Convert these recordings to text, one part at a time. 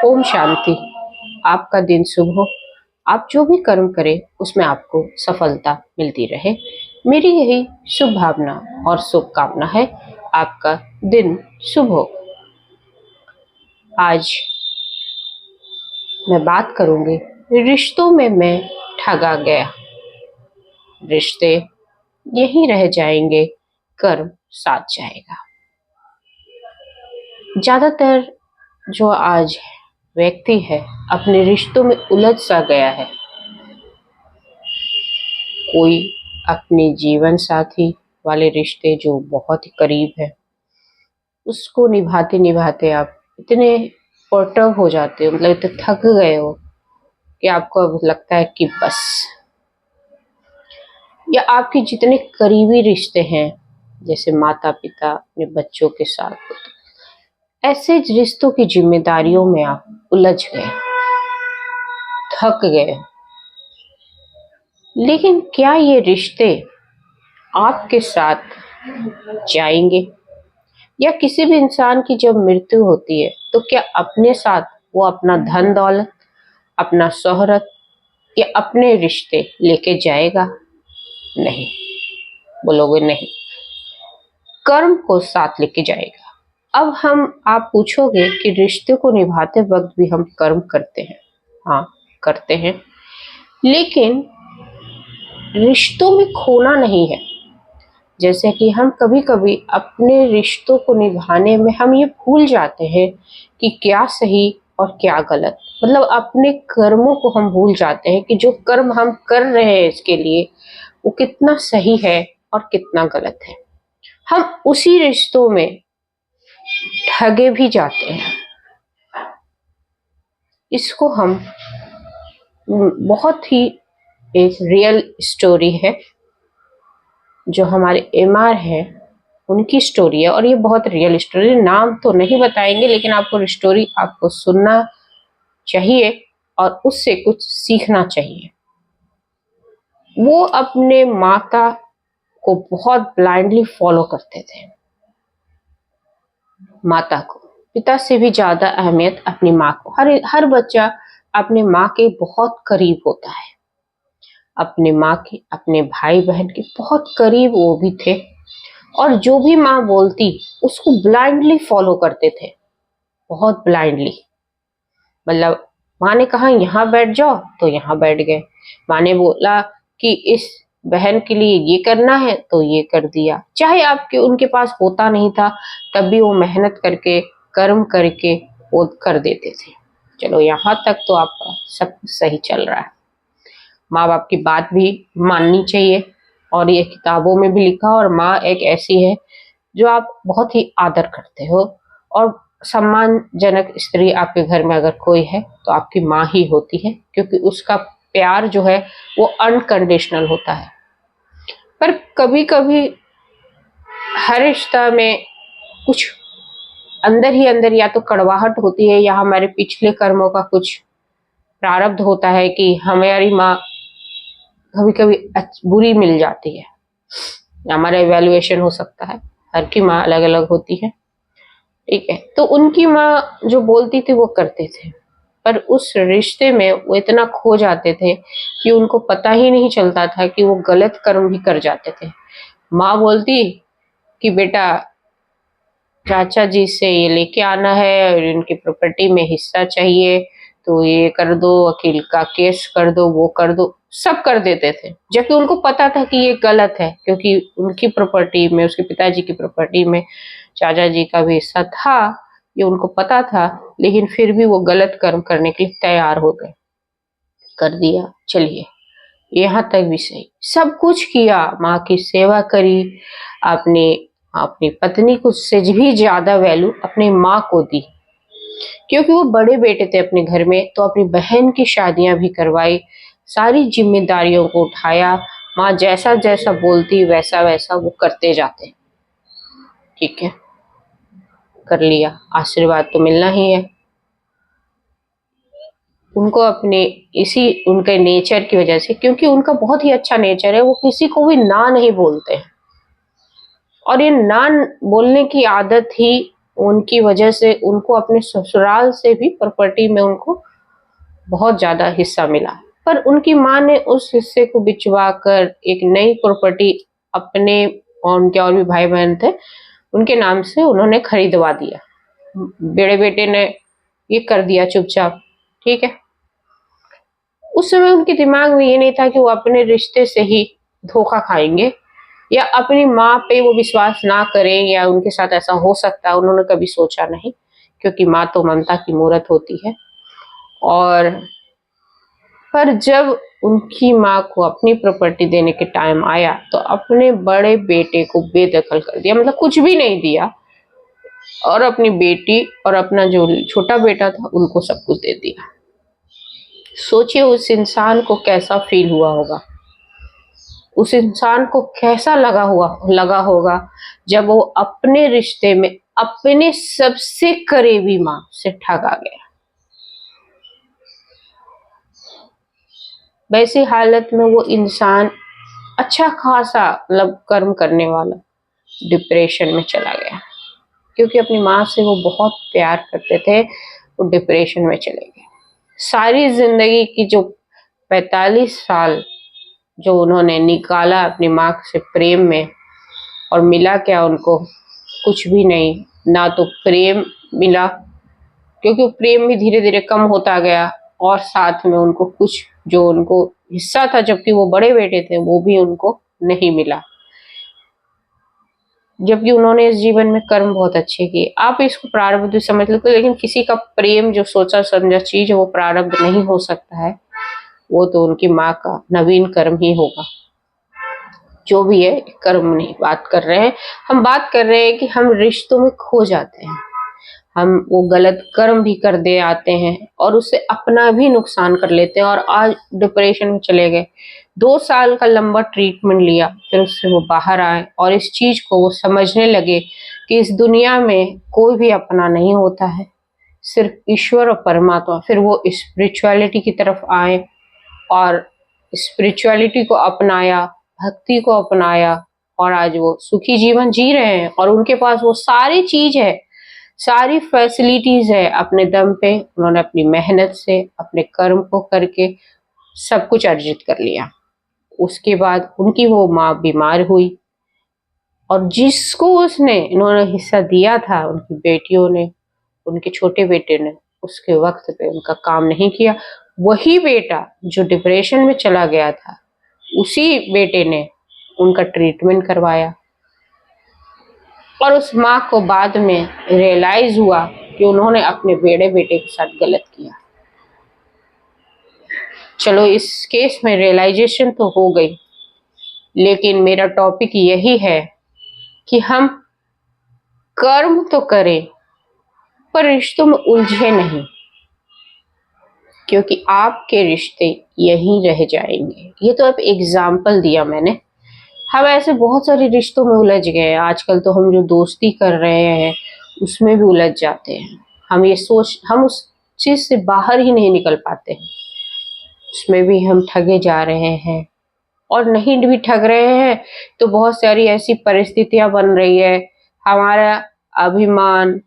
ओम शांति। आपका दिन शुभ हो। आप जो भी कर्म करें उसमें आपको सफलता मिलती रहे, मेरी यही शुभ भावना और शुभकामना है। आपका दिन शुभ हो। आज मैं बात करूंगी रिश्तों में मैं ठगा गया। रिश्ते यहीं रह जाएंगे, कर्म साथ जाएगा। ज्यादातर जो आज व्यक्ति है अपने रिश्तों में उलझ सा गया है। कोई अपने जीवन साथी वाले रिश्ते जो बहुत ही करीब है, उसको निभाते निभाते आप इतने पर्टर्ब हो जाते हो, मतलब इतने थक गए हो कि आपको अब लगता है कि बस। या आपके जितने करीबी रिश्ते हैं, जैसे माता पिता अपने बच्चों के साथ, ऐसे रिश्तों की जिम्मेदारियों में आप उलझ गए, थक गए। लेकिन क्या ये रिश्ते आपके साथ जाएंगे? या किसी भी इंसान की जब मृत्यु होती है तो क्या अपने साथ वो अपना धन दौलत, अपना शोहरत या अपने रिश्ते लेके जाएगा? नहीं, बोलोगे नहीं, कर्म को साथ लेके जाएगा। अब आप पूछोगे कि रिश्ते को निभाते वक्त भी हम कर्म करते हैं। हाँ, करते हैं, लेकिन रिश्तों में खोना नहीं है। जैसे कि हम कभी कभी अपने रिश्तों को निभाने में हम ये भूल जाते हैं कि क्या सही और क्या गलत, मतलब अपने कर्मों को हम भूल जाते हैं कि जो कर्म हम कर रहे हैं इसके लिए वो कितना सही है और कितना गलत है। हम उसी रिश्तों में ठगे भी जाते हैं। इसको हम बहुत ही एक रियल स्टोरी है जो हमारे एमआर है, उनकी स्टोरी है, और ये बहुत रियल स्टोरी। नाम तो नहीं बताएंगे, लेकिन आपको स्टोरी आपको सुनना चाहिए और उससे कुछ सीखना चाहिए। वो अपने माता को बहुत ब्लाइंडली फॉलो करते थे। माता को पिता से भी ज्यादा अहमियत अपनी माँ को। हर बच्चा अपने माँ के बहुत करीब होता है, अपने माँ के, अपने भाई बहन के बहुत करीब वो भी थे, और जो भी माँ बोलती उसको ब्लाइंडली फॉलो करते थे, बहुत ब्लाइंडली। मतलब माँ ने कहा यहाँ बैठ जाओ तो यहाँ बैठ गए, माँ ने बोला कि इस बहन के लिए ये करना है तो ये कर दिया। चाहे आपके उनके पास होता नहीं था तब भी वो मेहनत करके, कर्म करके वो कर देते थे। चलो यहाँ तक तो आपका सब सही चल रहा है। माँ बाप की बात भी माननी चाहिए, और ये किताबों में भी लिखा। और माँ एक ऐसी है जो आप बहुत ही आदर करते हो, और सम्मानजनक स्त्री आपके घर में अगर कोई है तो आपकी माँ ही होती है, क्योंकि उसका प्यार जो है वो अनकंडीशनल होता है। पर कभी कभी हर रिश्ता में कुछ अंदर ही अंदर या तो कड़वाहट होती है, या हमारे पिछले कर्मों का कुछ प्रारब्ध होता है कि हमारी माँ कभी कभी बुरी मिल जाती है। हमारा इवैल्यूएशन हो सकता है, हर की माँ अलग अलग होती है, ठीक है। तो उनकी माँ जो बोलती थी वो करते थे, पर उस रिश्ते में वो इतना खो जाते थे कि उनको पता ही नहीं चलता था कि वो गलत कर्म भी कर जाते थे। माँ बोलती कि बेटा चाचा जी से ये लेके आना है और इनकी प्रॉपर्टी में हिस्सा चाहिए तो ये कर दो, वकील का केस कर दो, वो कर दो, सब कर देते थे, जबकि उनको पता था कि ये गलत है, क्योंकि उनकी प्रॉपर्टी में, उसके पिताजी की प्रॉपर्टी में चाचा जी का भी हिस्सा था, ये उनको पता था। लेकिन फिर भी वो गलत कर्म करने के लिए तैयार हो गए, कर दिया। चलिए यहाँ तक भी सही, सब कुछ किया, माँ की सेवा करी, आपने अपनी पत्नी को से भी ज्यादा वैल्यू अपनी माँ को दी, क्योंकि वो बड़े बेटे थे अपने घर में, तो अपनी बहन की शादियां भी करवाई, सारी जिम्मेदारियों को उठाया। माँ जैसा जैसा बोलती वैसा वैसा वो करते जाते, ठीक है, कर लिया, आशीर्वाद तो मिलना ही है उनको अपने इसी उनके नेचर की वजह से, क्योंकि उनका बहुत ही अच्छा नेचर है, वो किसी को भी ना नहीं बोलते हैं, और ये ना बोलने की आदत ही उनकी वजह से उनको अपने ससुराल से भी प्रॉपर्टी में उनको बहुत ज़्यादा हिस्सा मिला, पर उनकी माँ ने उस हिस्से को बिचवा कर एक नई प्रॉपर्टी अपने और उनके और भी भाई बहन थे उनके नाम से उन्होंने खरीदवा दिया। बड़े बेटे ने ये कर दिया चुपचाप, ठीक है। उस समय उनके दिमाग में ये नहीं था कि वो अपने रिश्ते से ही धोखा खाएंगे या अपनी माँ पे वो विश्वास ना करें या उनके साथ ऐसा हो सकता है, उन्होंने कभी सोचा नहीं, क्योंकि माँ तो ममता की मूरत होती है। और पर जब उनकी माँ को अपनी प्रॉपर्टी देने के टाइम आया तो अपने बड़े बेटे को बेदखल कर दिया, मतलब कुछ भी नहीं दिया, और अपनी बेटी और अपना जो छोटा बेटा था उनको सब कुछ दे दिया। सोचिए उस इंसान को कैसा फील हुआ होगा, उस इंसान को कैसा लगा होगा जब वो अपने रिश्ते में अपने सबसे करीबी माँ से ठगा गया। वैसी हालत में वो इंसान अच्छा खासा मतलब कर्म करने वाला डिप्रेशन में चला गया, क्योंकि अपनी माँ से वो बहुत प्यार करते थे, वो डिप्रेशन में चले गए। सारी जिंदगी की जो 45 साल जो उन्होंने निकाला अपनी माँ से प्रेम में, और मिला क्या उनको? कुछ भी नहीं। ना तो प्रेम मिला, क्योंकि प्रेम भी धीरे धीरे कम होता गया, और साथ में उनको कुछ जो उनको हिस्सा था जबकि वो बड़े बेटे थे वो भी उनको नहीं मिला, जबकि उन्होंने इस जीवन में कर्म बहुत अच्छे किए। आप इसको प्रारब्ध समझ लो, लेकिन किसी का प्रेम जो सोचा समझा चीज है वो प्रारब्ध नहीं हो सकता है, वो तो उनकी माँ का नवीन कर्म ही होगा। जो भी है, कर्म नहीं बात कर रहे हैं हम, बात कर रहे हैं कि हम रिश्तों में खो जाते हैं, हम वो गलत कर्म भी कर दे आते हैं और उससे अपना भी नुकसान कर लेते हैं, और आज डिप्रेशन में चले गए। 2 साल का लंबा ट्रीटमेंट लिया, फिर उससे वो बाहर आए और इस चीज को वो समझने लगे कि इस दुनिया में कोई भी अपना नहीं होता है, सिर्फ ईश्वर और परमात्मा। फिर वो स्पिरिचुअलिटी की तरफ आए और स्पिरिचुअलिटी को अपनाया, भक्ति को अपनाया, और आज वो सुखी जीवन जी रहे हैं और उनके पास वो सारी चीज है, सारी फैसिलिटीज है। अपने दम पे उन्होंने अपनी मेहनत से अपने कर्म को करके सब कुछ अर्जित कर लिया। उसके बाद उनकी वो माँ बीमार हुई, और जिसको उसने इन्होंने हिस्सा दिया था, उनकी बेटियों ने, उनके छोटे बेटे ने उसके वक्त पे उनका काम नहीं किया। वही बेटा जो डिप्रेशन में चला गया था, उसी बेटे ने उनका ट्रीटमेंट करवाया, और उस माँ को बाद में रियलाइज हुआ कि उन्होंने अपने बड़े बेटे के साथ गलत किया। चलो इस केस में रियलाइजेशन तो हो गई, लेकिन मेरा टॉपिक यही है कि हम कर्म तो करें पर रिश्तों में उलझे नहीं, क्योंकि आपके रिश्ते यहीं रह जाएंगे। ये तो अब एग्जाम्पल दिया मैंने, हम ऐसे बहुत सारे रिश्तों में उलझ गए हैं। आजकल तो हम जो दोस्ती कर रहे हैं उसमें भी उलझ जाते हैं, हम उस चीज से बाहर ही नहीं निकल पाते हैं, उसमें भी हम ठगे जा रहे हैं। और नहीं भी ठग रहे हैं तो बहुत सारी ऐसी परिस्थितियां बन रही है, हमारा अभिमान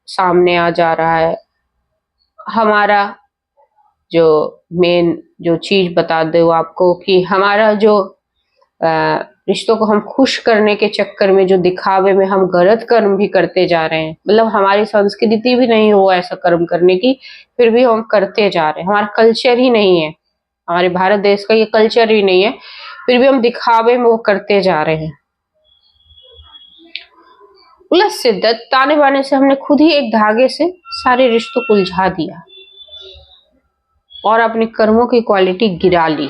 सामने आ जा रहा है, हमारा जो मेन जो चीज बता दो आपको कि हमारा जो रिश्तों को हम खुश करने के चक्कर में जो दिखावे में हम गलत कर्म भी करते जा रहे हैं, मतलब हमारी संस्कृति भी नहीं हो ऐसा कर्म करने की, फिर भी हम करते जा रहे हैं। हमारा कल्चर ही नहीं है, हमारे भारत देश का ये कल्चर ही नहीं है, फिर भी हम दिखावे में वो करते जा रहे हैं। उलझ शिद्दत ताने बाने से हमने खुद ही एक धागे से सारे रिश्तों को उलझा दिया और अपने कर्मों की क्वालिटी गिरा ली।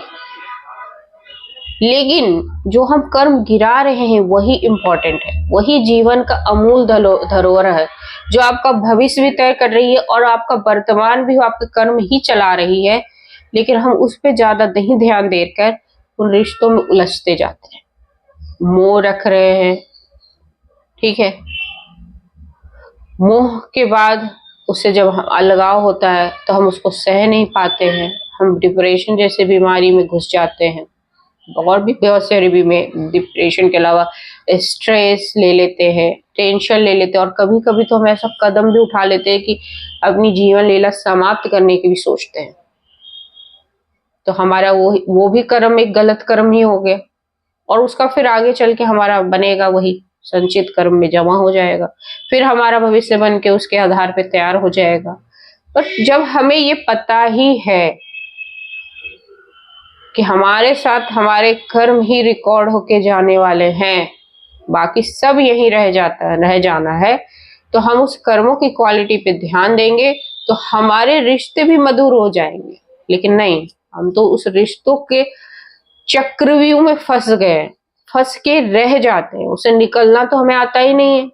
लेकिन जो हम कर्म गिरा रहे हैं वही इम्पोर्टेंट है, वही जीवन का अमूल धरोहर है, जो आपका भविष्य भी तय कर रही है और आपका वर्तमान भी आपके कर्म ही चला रही है। लेकिन हम उस पर ज्यादा नहीं ध्यान देकर उन रिश्तों में उलझते जाते हैं, मोह रख रहे हैं, ठीक है। मोह के बाद उससे जब हम अलगाव होता है तो हम उसको सह नहीं पाते हैं, हम डिप्रेशन जैसे बीमारी में घुस जाते हैं, और भी बहुत सारी भी में डिप्रेशन के अलावा स्ट्रेस ले लेते हैं, टेंशन ले लेते हैं, और कभी कभी तो हम ऐसा कदम भी उठा लेते हैं कि अपनी जीवन लीला समाप्त करने की भी सोचते हैं। तो हमारा वो भी कर्म एक गलत कर्म ही हो गया, और उसका फिर आगे चल के हमारा बनेगा वही संचित कर्म में जमा हो जाएगा, फिर हमारा भविष्य बन के उसके आधार पे तैयार हो जाएगा। पर जब हमें ये पता ही है कि हमारे साथ हमारे कर्म ही रिकॉर्ड होके जाने वाले हैं, बाकी सब यही रह जाना है, तो हम उस कर्मों की क्वालिटी पे ध्यान देंगे तो हमारे रिश्ते भी मधुर हो जाएंगे। लेकिन नहीं, हम तो उस रिश्तों के चक्रव्यूह में फंस के रह जाते हैं, उसे निकलना तो हमें आता ही नहीं है,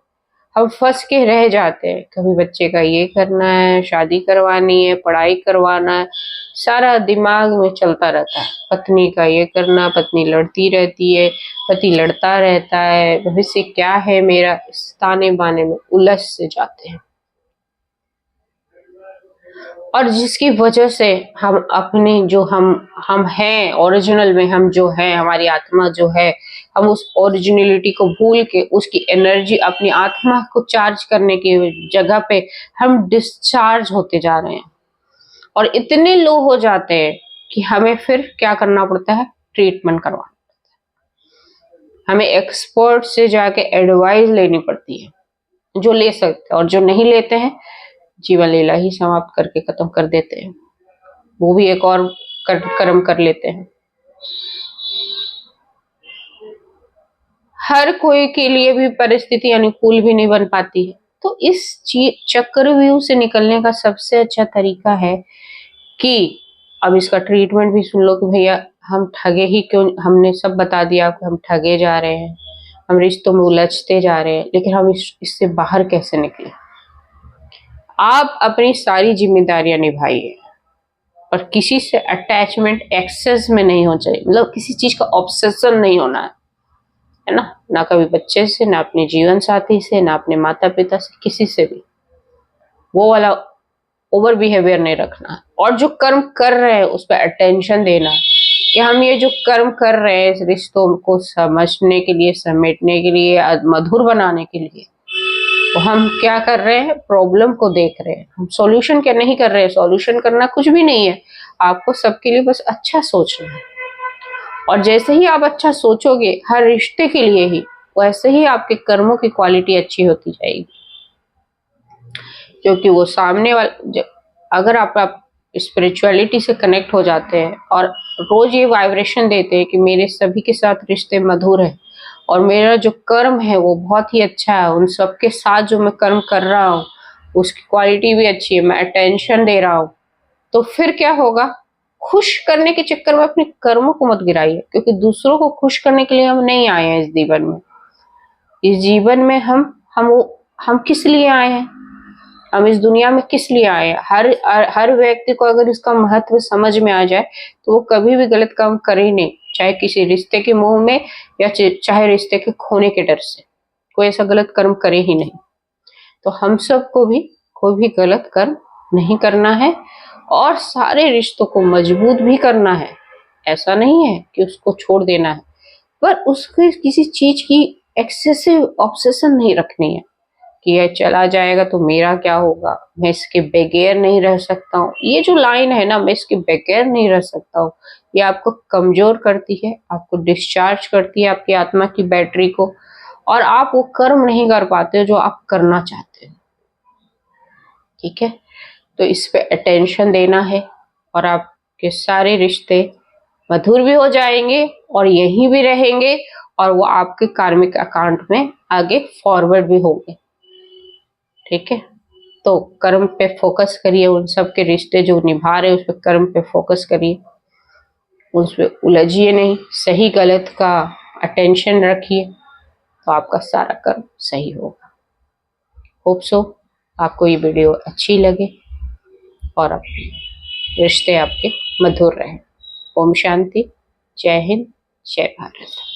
हम फंस के रह जाते हैं। कभी बच्चे का ये करना है, शादी करवानी है, पढ़ाई करवाना है, सारा दिमाग में चलता रहता है। पत्नी का ये करना, पत्नी लड़ती रहती है, पति लड़ता रहता है, भविष्य क्या है मेरा, इस ताने बाने में उलझ से जाते हैं। और जिसकी वजह से हम अपने जो हम हैं ओरिजिनल में, हम जो है हमारी आत्मा जो है, हम उस ओरिजिनलिटी को भूल के उसकी एनर्जी अपनी आत्मा को चार्ज करने की जगह पे हम डिस्चार्ज होते जा रहे हैं, और इतने लो हो जाते हैं कि हमें फिर क्या करना पड़ता है, ट्रीटमेंट करवाना पड़ता है। हमें एक्सपर्ट से जाके एडवाइस लेनी पड़ती है, जो ले सकते हैं, और जो नहीं लेते हैं जीवन लीला ही समाप्त करके खत्म कर देते हैं, वो भी एक और कर्म कर लेते हैं। हर कोई के लिए भी परिस्थिति अनुकूल भी नहीं बन पाती है। तो इस चक्रव्यूह से निकलने का सबसे अच्छा तरीका है कि अब इसका ट्रीटमेंट भी सुन लो कि भैया हम ठगे ही क्यों, हमने सब बता दिया कि हम ठगे जा रहे हैं, हम रिश्तों में उलझते जा रहे हैं, लेकिन हम इससे बाहर कैसे निकले। आप अपनी सारी जिम्मेदारियां निभाइए, और किसी से अटैचमेंट एक्सेस में नहीं होना चाहिए, मतलब किसी चीज का ऑब्सेशन नहीं होना है ना, ना कभी बच्चे से, ना अपने जीवन साथी से, ना अपने माता पिता से, किसी से भी वो वाला ओवर बिहेवियर नहीं रखना है। और जो कर्म कर रहे हैं उस पर अटेंशन देना है कि हम ये जो कर्म कर रहे हैं इस रिश्तों को समझने के लिए, समेटने के लिए, मधुर बनाने के लिए, तो हम क्या कर रहे हैं, प्रॉब्लम को देख रहे हैं, हम सॉल्यूशन क्या नहीं कर रहे हैं। सॉल्यूशन करना कुछ भी नहीं है, आपको सबके लिए बस अच्छा सोचना है, और जैसे ही आप अच्छा सोचोगे हर रिश्ते के लिए ही, वैसे ही आपके कर्मों की क्वालिटी अच्छी होती जाएगी। क्योंकि वो सामने वाला, अगर आप स्पिरिचुअलिटी से कनेक्ट हो जाते हैं और रोज ये वाइब्रेशन देते हैं कि मेरे सभी के साथ रिश्ते मधुर है, और मेरा जो कर्म है वो बहुत ही अच्छा है, उन सबके साथ जो मैं कर्म कर रहा हूँ उसकी क्वालिटी भी अच्छी है, मैं अटेंशन दे रहा हूँ, तो फिर क्या होगा, खुश करने के चक्कर में अपने कर्मों को मत गिराइए, क्योंकि दूसरों को खुश करने के लिए हम नहीं आए हैं इस जीवन में। इस जीवन में हम किस लिए आए हैं, हम इस दुनिया में किस लिए आए हैं। हर व्यक्ति को अगर इसका महत्व समझ में आ जाए तो वो कभी भी गलत काम करे ही नहीं, चाहे किसी रिश्ते के मोह में या चाहे रिश्ते के खोने के डर से, कोई ऐसा गलत कर्म करे ही नहीं। तो हम सबको भी कोई भी गलत कर्म नहीं करना है, और सारे रिश्तों को मजबूत भी करना है। ऐसा नहीं है कि उसको छोड़ देना है, पर उसके किसी चीज की एक्सेसिव ऑब्सेशन नहीं रखनी है कि ये चला जाएगा तो मेरा क्या होगा, मैं इसके बगैर नहीं रह सकता हूँ। ये जो लाइन है ना, मैं इसके बगैर नहीं रह सकता हूँ, ये आपको कमजोर करती है, आपको डिस्चार्ज करती है आपकी आत्मा की बैटरी को, और आप वो कर्म नहीं कर पाते हो जो आप करना चाहते हो। ठीक है, तो इस पे अटेंशन देना है, और आपके सारे रिश्ते मधुर भी हो जाएंगे और यहीं भी रहेंगे, और वो आपके कार्मिक अकाउंट में आगे फॉरवर्ड भी होंगे। ठीक है, तो कर्म पे फोकस करिए, उन सब के रिश्ते जो निभा रहे हैं उस पे कर्म पे फोकस करिए, उस पे उलझिए नहीं, सही गलत का अटेंशन रखिए, तो आपका सारा कर्म सही होगा। होप सो आपको ये वीडियो अच्छी लगे और रिश्ते आपके मधुर रहे। ओम शांति, जय हिंद, जय भारत।